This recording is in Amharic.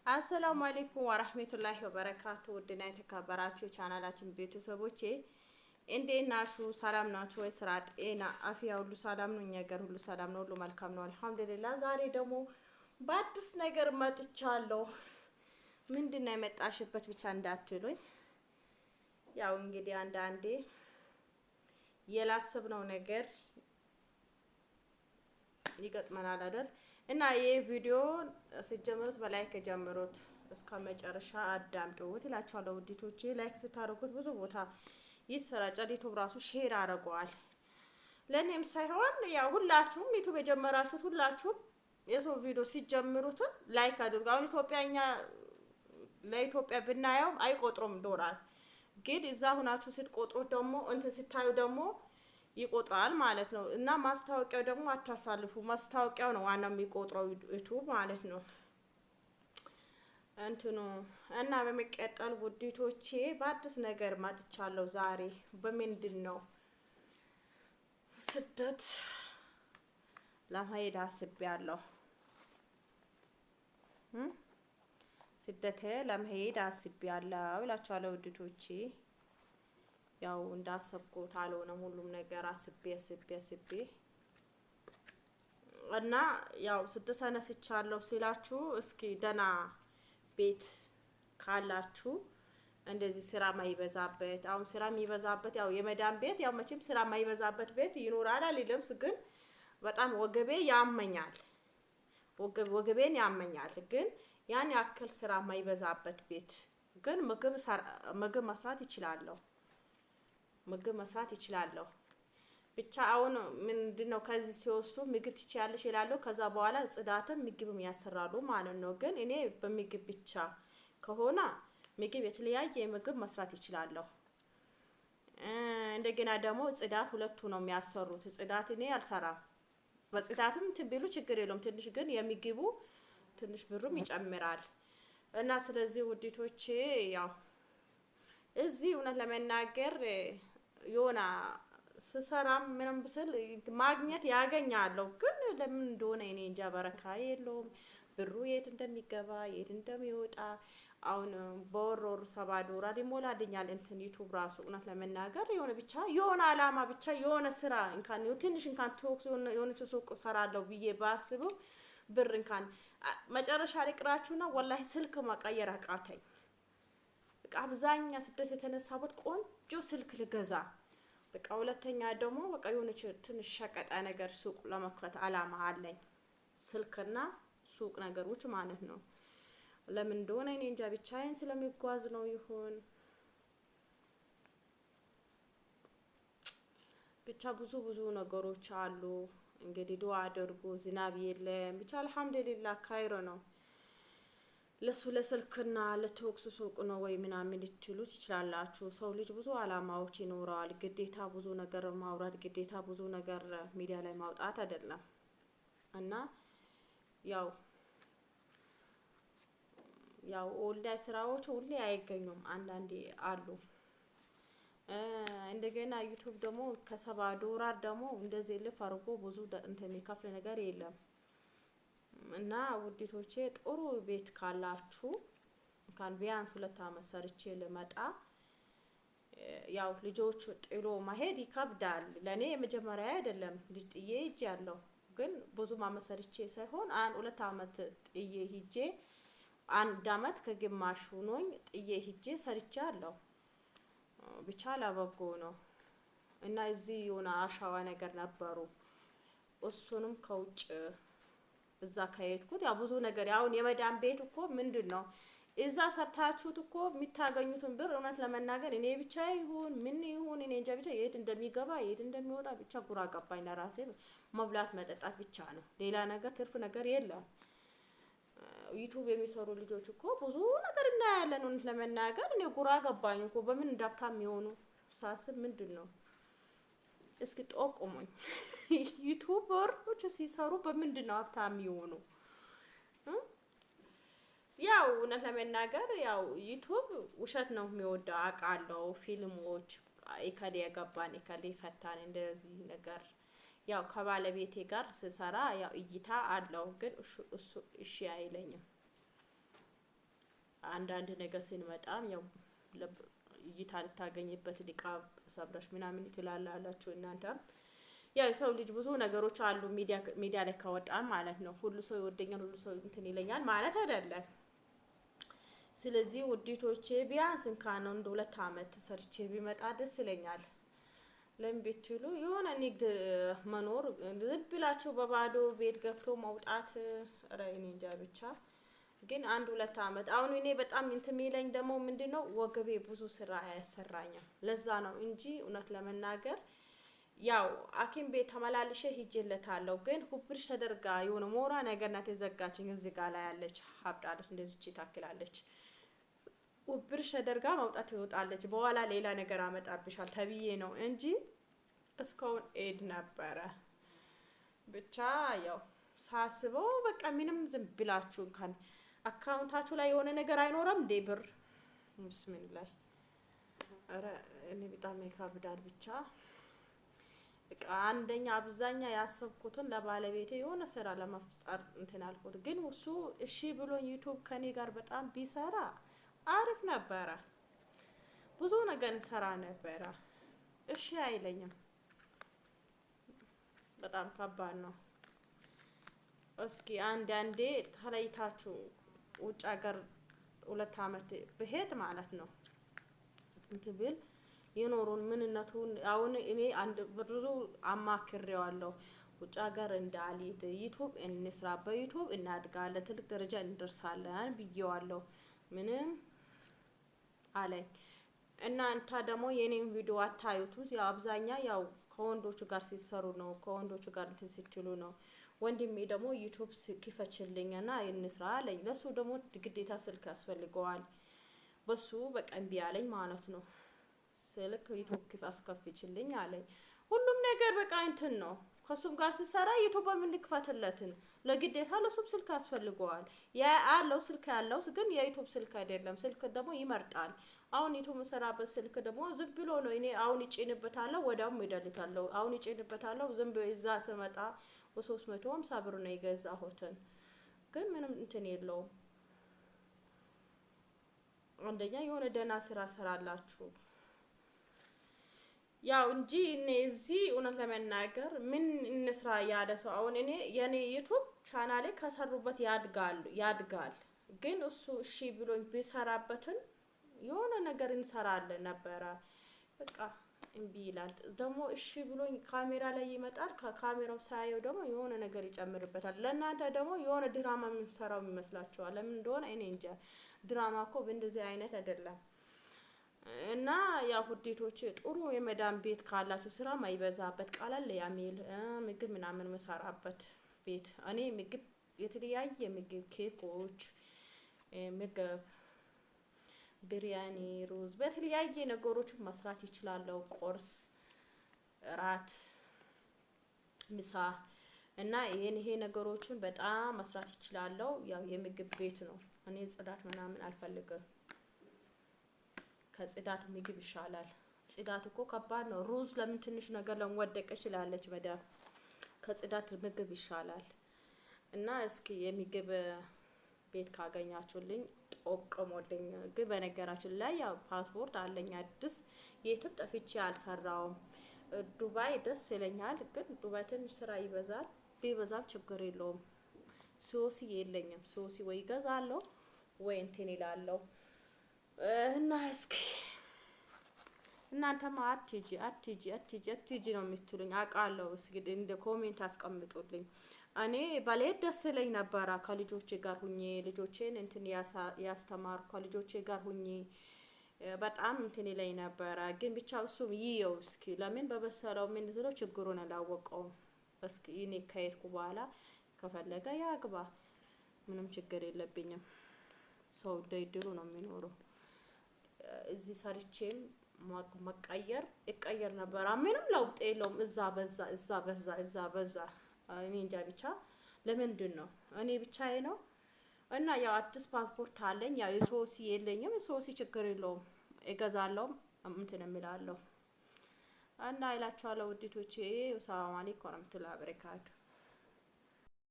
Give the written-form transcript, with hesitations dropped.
አሰላሙ አለይኩም ወራህመቱላሂ ወበረካቱ። ውድና የተከበራችሁ ቻናላችን ቤተሰቦቼ እንዴት ናችሁ? ሰላም ናችሁ ወይ? ስራ፣ ጤና፣ አፍያ ሁሉ ሰላም ነው? እኛ ጋር ሁሉ ሰላም ነው፣ ሁሉ መልካም ነው አልሐምዱሊላህ። ዛሬ ደግሞ በአዲስ ነገር መጥቻለሁ። ምንድነው የመጣሽበት ብቻ እንዳትሉኝ። ያው እንግዲህ አንዳንዴ የላሰብነው ነገር ይገጥመናል አይደል? እና ይሄ ቪዲዮ ሲጀምሩት በላይክ ጀምሩት እስከ መጨረሻ አዳምጡት እላችኋለሁ ውዲቶቼ። ላይክ ስታደርጉት ብዙ ቦታ ይሰራጫል። ዩቲዩብ ራሱ ሼር አድርገዋል። ለኔም ሳይሆን ያው ሁላችሁም ዩቲዩብ የጀመራችሁት ሁላችሁም የሰው ቪዲዮ ሲጀምሩት ላይክ አድርጉ። አሁን ኢትዮጵያኛ ለኢትዮጵያ ብናየው አይቆጥሩም ዶላር፣ ግን እዛ ሁናችሁ ስትቆጥሩት ደግሞ እንትን ስታዩ ደግሞ ይቆጥራል ማለት ነው። እና ማስታወቂያው ደግሞ አታሳልፉ። ማስታወቂያው ነው ዋናው የሚቆጥረው ዩቲዩብ ማለት ነው እንትኑ። እና በመቀጠል ውዲቶቼ በአዲስ ነገር መጥቻለሁ ዛሬ። በምንድን ነው ስደት ለመሄድ አስቤያለሁ። ስደት ለመሄድ አስቤያለሁ እላችኋለሁ ውዲቶቼ። ያው እንዳሰብኩት አልሆነም ሁሉም ነገር አስቤ እና ያው ስደት ተነስቻለሁ ሲላችሁ እስኪ ደህና ቤት ካላችሁ እንደዚህ ስራ ማይበዛበት፣ አሁን ስራ የሚበዛበት ያው የመዳን ቤት ያው መቼም ስራ ማይበዛበት ቤት ይኖራል አይደለም፣ ግን በጣም ወገቤ ያመኛል፣ ወገቤን ያመኛል። ግን ያን ያክል ስራ ማይበዛበት ቤት ግን ምግብ መስራት ይችላለሁ። ብቻ አሁን ምንድነው ከዚህ ሲወስዱ ምግብ ትችያለሽ ይላሉ። ከዛ በኋላ ጽዳትም ምግብም ያሰራሉ ማለት ነው። ግን እኔ በምግብ ብቻ ከሆነ ምግብ የተለያየ ምግብ መስራት ይችላለሁ። እንደገና ደግሞ ጽዳት ሁለቱ ነው የሚያሰሩት። ጽዳት እኔ አልሰራም። በጽዳትም ትንቢሉ ችግር የለውም። ትንሽ ግን የሚግቡ ትንሽ ብሩም ይጨምራል። እና ስለዚህ ውዲቶቼ ያው እዚህ እውነት ለመናገር የሆነ ስሰራም ምንም ብስል ማግኘት ያገኛለሁ። ግን ለምን እንደሆነ እኔ እንጃ በረካ የለውም። ብሩ የት እንደሚገባ የት እንደሚወጣ አሁን በወር $7 ይሞላልኛል እንትን ዩቲዩብ ራሱ እውነት ለመናገር የሆነ ብቻ የሆነ አላማ ብቻ የሆነ ስራ እንኳን ትንሽ እንኳን ቶክስ የሆነ ሱቅ ሰራለሁ ብዬ ባስበው ብር እንኳን መጨረሻ ላይ ቅራችሁና ወላሂ ስልክ መቀየር አቃተኝ። በቃ አብዛኛ ስደት የተነሳበት ቆንጆ ስልክ ልገዛ በቃ ሁለተኛ ደግሞ በቃ የሆነች ትንሽ ሸቀጣ ነገር ሱቅ ለመክፈት አላማ አለኝ። ስልክና ሱቅ ነገሮች ማለት ነው። ለምን እንደሆነ እኔ እንጃ ብቻዬን ስለሚጓዝ ነው ይሁን ብቻ ብዙ ነገሮች አሉ። እንግዲህ ዱአ አድርጉ። ዝናብ የለም ብቻ አልሐምዱሊላህ ካይሮ ነው። ለሱ ለስልክና ለቶክስ ሱቅ ነው ወይ ምናምን ልትሉት ይችላላችሁ። ሰው ልጅ ብዙ አላማዎች ይኖረዋል። ግዴታ ብዙ ነገር ማውራት፣ ግዴታ ብዙ ነገር ሚዲያ ላይ ማውጣት አይደለም። እና ያው ኦንላይን ስራዎች ሁሌ አይገኙም፣ አንዳንዴ አሉ። እንደገና ዩቲዩብ ደግሞ $7 ደግሞ እንደዚህ ልፍ አድርጎ ብዙ እንትን የሚከፍል ነገር የለም። እና ውዲቶቼ ጥሩ ቤት ካላችሁ እንኳን ቢያንስ 2 አመት ሰርቼ ልመጣ። ያው ልጆች ጥሎ ማሄድ ይከብዳል። ለኔ የመጀመሪያ አይደለም ልጅ ጥዬ ሂጄ ያለው ግን ብዙ አመት ሰርቼ ሳይሆን 2 አመት ጥዬ ሂጄ 1 አመት ከግማሽ ሆኖኝ ጥዬ ሂጄ ሰርቼ አለው። ብቻ ላበጎ ነው። እና እዚህ የሆነ አሻዋ ነገር ነበሩ። እሱንም ከውጭ እዛ ከሄድኩት ያው ብዙ ነገር አሁን የመዳን ቤት እኮ ምንድነው እዛ ሰርታችሁት እኮ የሚታገኙትን ብር እውነት ለመናገር እኔ ብቻ ይሁን ምን ይሁን እኔ እንጃ ብቻ የት እንደሚገባ የት እንደሚወጣ ብቻ ጉራ ገባኝ። ለራሴ መብላት መጠጣት ብቻ ነው፣ ሌላ ነገር ትርፍ ነገር የለም። ዩቲዩብ የሚሰሩ ልጆች እኮ ብዙ ነገር እናያለን። እውነት ለመናገር እኔ ጉራ ገባኝ እኮ በምን እንዳብታም የሚሆኑ ሳስብ ምንድነው እስኪ ጠቁሙኝ። ዩቲዩበሮች ሲሰሩ በምንድነው ሀብታም የሚሆኑ? ያው እውነት ለመናገር ያው ዩቲዩብ ውሸት ነው የሚወደው አውቃለሁ። ፊልሞች ኢከሌ የገባን ኢከሌ ፈታን እንደዚህ ነገር ያው ከባለቤቴ ጋር ስሰራ ያው እይታ አለው፣ ግን እሱ እሺ አይለኝም። አንዳንድ ነገር ሲንመጣም ያው እይታ ልታገኝበት ሊቃብ ሰብረሽ ምናምን ትላላላችሁ እናንተ። ያው የሰው ልጅ ብዙ ነገሮች አሉ ሚዲያ ላይ ካወጣን ማለት ነው። ሁሉ ሰው ይወደኛል፣ ሁሉ ሰው እንትን ይለኛል ማለት አይደለም። ስለዚህ ውዲቶቼ ቢያንስ እንኳን እንደ 2 አመት ሰርቼ ቢመጣ ደስ ይለኛል። ለምን ብትሉ የሆነ ንግድ መኖር ዝም ብላችሁ በባዶ ቤት ገብቶ መውጣት እኔ እንጃ ብቻ። ግን 1-2 አመት አሁን እኔ በጣም እንትን የሚለኝ ደግሞ ምንድነው ወገቤ ብዙ ስራ አያሰራኝም። ለዛ ነው እንጂ እውነት ለመናገር ያው ሐኪም ቤት ተመላልሼ ሂጄለታለሁ። ግን ሁብርሽ ተደርጋ የሆነ ሞራ ነገር ናት የዘጋችኝ እዚህ ጋር ላይ ያለች ሀብጣለች እንደዚህ ታክላለች። ሁብርሽ ተደርጋ መውጣት ይወጣለች። በኋላ ሌላ ነገር አመጣብሻል ተብዬ ነው እንጂ እስካሁን ኤድ ነበረ። ብቻ ያው ሳስበው በቃ ምንም ዝም ብላችሁ እንኳን አካውንታችሁ ላይ የሆነ ነገር አይኖርም እንዴ ብር? ብስሚላህ አረ እኔ በጣም ይከብዳል ብቻ። በቃ አንደኛ አብዛኛ ያሰብኩትን ለባለቤቴ የሆነ ስራ ለመፍጠር እንትን አልኩት። ግን እሱ እሺ ብሎኝ ዩቲዩብ ከኔ ጋር በጣም ቢሰራ አሪፍ ነበረ። ብዙ ነገር እንሰራ ነበረ። እሺ አይለኝም። በጣም ከባድ ነው። እስኪ አንዳንዴ ተለይታችሁ ውጭ ሀገር 2 አመት ብሄድ ማለት ነው እንትን ብል የኖሩን ምንነቱን አሁን እኔ አንድ ብዙ አማክሬዋለሁ። ውጭ ሀገር እንዳልሄድ ዩቲዩብ እንስራ፣ በዩቲዩብ እናድጋለን፣ ትልቅ ደረጃ እንደርሳለን ብዬዋለሁ። ምንም አለኝ። እናንተ ደግሞ የኔን ቪዲዮ አታዩት። ያው አብዛኛ ያው ከወንዶቹ ጋር ሲሰሩ ነው፣ ከወንዶቹ ጋር እንትን ሲትሉ ነው። ወንድሜ ደግሞ ዩቲዩብ ክፈችልኝና እንስራ አለኝ። ለሱ ደግሞ ግዴታ ስልክ ያስፈልገዋል። በሱ በቃ እምቢ አለኝ ማለት ነው። ስልክ ዩቲዩብ አስከፍችልኝ አለኝ። ሁሉም ነገር በቃ እንትን ነው። ከሱም ጋር ሲሰራ ዩቲዩብ በምንክፈትለትን ለግዴታ ለሱም ስልክ ያስፈልገዋል። ያለው ስልክ ያለው ግን የዩቲዩብ ስልክ አይደለም። ስልክ ደግሞ ይመርጣል። አሁን ዩቲዩብ መሰራበት ስልክ ደግሞ ዝም ብሎ ነው። እኔ አሁን ይጭንበታለሁ ወዲያውም ይደልታለሁ። አሁን ይጭንበታለሁ ዝም ብሎ እዛ ስመጣ በ350 ብር ነው የገዛሁትን። ግን ምንም እንትን የለውም። አንደኛ የሆነ ደህና ስራ ሰራላችሁ ያው እንጂ እኔ እዚህ እውነት ለመናገር ምን እንስራ ያለ ሰው አሁን እኔ የኔ ዩቲዩብ ቻናሌ ከሰሩበት ያድጋል። ግን እሱ እሺ ብሎኝ ቢሰራበትን የሆነ ነገር እንሰራለን ነበረ። በቃ እምቢ ይላል። ደግሞ እሺ ብሎኝ ካሜራ ላይ ይመጣል። ከካሜራው ሳየው ደግሞ የሆነ ነገር ይጨምርበታል። ለእናንተ ደግሞ የሆነ ድራማ የምንሰራው ይመስላችኋል። ለምን እንደሆነ እኔ እንጃ። ድራማ እኮ በእንደዚህ አይነት አይደለም። እና ያው ውዴቶች ጥሩ የመዳም ቤት ካላችሁ ስራ ማይበዛበት ቀለል ያሚል ምግብ ምናምን መሰራበት ቤት። እኔ ምግብ የተለያየ ምግብ ኬኮች፣ ምግብ ብሪያኒ፣ ሩዝ በተለያየ ነገሮች መስራት ይችላል። ቁርስ፣ ራት፣ ምሳ እና ይሄ ነገሮችን በጣም መስራት ይችላል። ያው የምግብ ቤት ነው። እኔ ጽዳት ምናምን አልፈልግም። ከጽዳት ምግብ ይሻላል። ጽዳት እኮ ከባድ ነው። ሩዝ ለምን ትንሽ ነገር ለምወደቀ ይችላልች መዳም። ከጽዳት ምግብ ይሻላል። እና እስኪ የምግብ ቤት ካገኛችሁልኝ ጠቁሙልኝ። ግን በነገራችን ላይ ያው ፓስፖርት አለኝ አዲስ። የትም ጠፍቼ አልሰራውም። ዱባይ ደስ ይለኛል። ግን ዱባይ ትንሽ ስራ ይበዛል። ቢበዛም ችግር የለውም። ሶሲ የለኝም። ሶሲ ወይ ገዛለሁ ወይ እንትን ይላለሁ። እና እስኪ እናንተማ አትጂ ነው የምትሉኝ አውቃለሁ። እስኪ እንደ ኮሜንት አስቀምጡልኝ። እኔ ባልሄድ ደስ ይለኝ ነበረ። ከልጆቼ ጋር ሁኜ ልጆቼን እንትን ያስተማርኩ ከልጆቼ ጋር ሁኜ በጣም እንትን ይለኝ ነበረ። ግን ብቻ እሱም ይየው እስኪ ለምን በበሰለው ምን ዝለው ችግሩን አላወቀውም። እስኪ እኔ ከሄድኩ በኋላ ከፈለገ ያግባ፣ ምንም ችግር የለብኝም። ሰው ደይድሩ ነው የሚኖረው። እዚህ ሰርቼም መቀየር ነበር። ምንም ለውጥ የለውም። እዛ በዛ እኔ እንጃ ብቻ ለምንድን ነው እኔ ብቻዬ ነው። እና ያው አዲስ ፓስፖርት አለኝ። ያው የሶሲ የለኝም። የሶሲ ችግር የለውም እገዛለሁ እንትን እምላለሁ። እና ይላችኋለሁ ውዲቶቼ። ሰላም አለይኩም ወራህመቱላሂ ወበረካቱ።